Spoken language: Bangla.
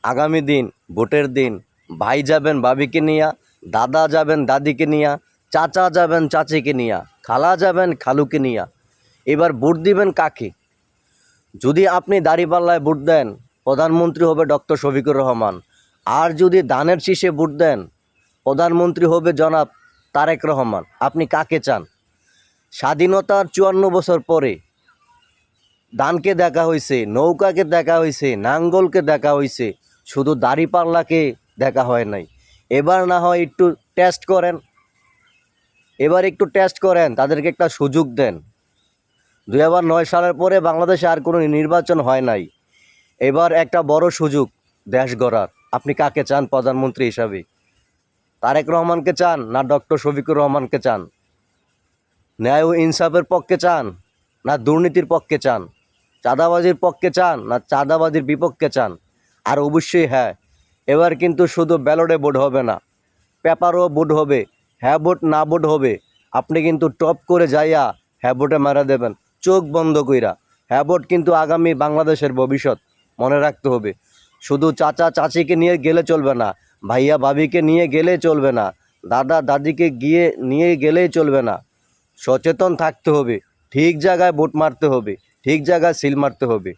আগামী দিন ভোটের দিন ভাই যাবেন ভাবিকে নিয়া, দাদা যাবেন দাদিকে নিয়া, চাচা যাবেন চাচিকে নিয়া, খালা যাবেন খালুকে নিয়া। এবার ভোট দিবেন কাকে? যদি আপনি দাঁড়িপাল্লায় ভোট দেন, প্রধানমন্ত্রী হবে ডক্টর শফিকুর রহমান। আর যদি ধানের শীষে ভোট দেন, প্রধানমন্ত্রী হবে জনাব তারেক রহমান। আপনি কাকে চান? স্বাধীনতার ৫৪ বছর পরে ধানকে দেখা হয়েছে, নৌকাকে দেখা হয়েছে, নাঙ্গলকে দেখা হয়েছে, শুধু দাড়িপাল্লাকে দেখা হয় নাই। এবার না হয় একটু টেস্ট করেন, একটু টেস্ট করেন, তাদেরকে একটা সুযোগ দেন। ২০০৯ সালের পরে বাংলাদেশে আর কোনো নির্বাচন হয় নাই। এবার একটা বড় সুযোগ দেশ গড়ার। আপনি কাকে চান প্রধানমন্ত্রী হিসাবে? তারেক রহমানকে চান না ডক্টর শফিকুর রহমানকে চান? ন্যায় ও ইনসাফের পক্ষে চান না দুর্নীতির পক্ষে চান? চাঁদাবাজির পক্ষে চান না চাঁদাবাজির বিপক্ষে চান? আর অবশ্যই হ্যাঁ, এবার কিন্তু শুধু ব্যালটে ভোট হবে না, পেপারও ভোট হবে। হ্যাঁ ভোট না ভোট হবে। আপনি কিন্তু টপ করে যাইয়া হ্যাঁ ভোটে মারা দেবেন চোখ বন্ধ কইরা। হ্যাঁ ভোট কিন্তু আগামী বাংলাদেশের ভবিষ্যৎ, মনে রাখতে হবে। শুধু চাচা চাচিকে নিয়ে গেলে চলবে না, ভাইয়া ভাবিকে নিয়ে গেলে চলবে না, দাদা দাদিকে গিয়ে নিয়ে গেলেই চলবে না। সচেতন থাকতে হবে, ঠিক জায়গায় ভোট মারতে হবে, ঠিক জায়গায় সিল মারতে হবে।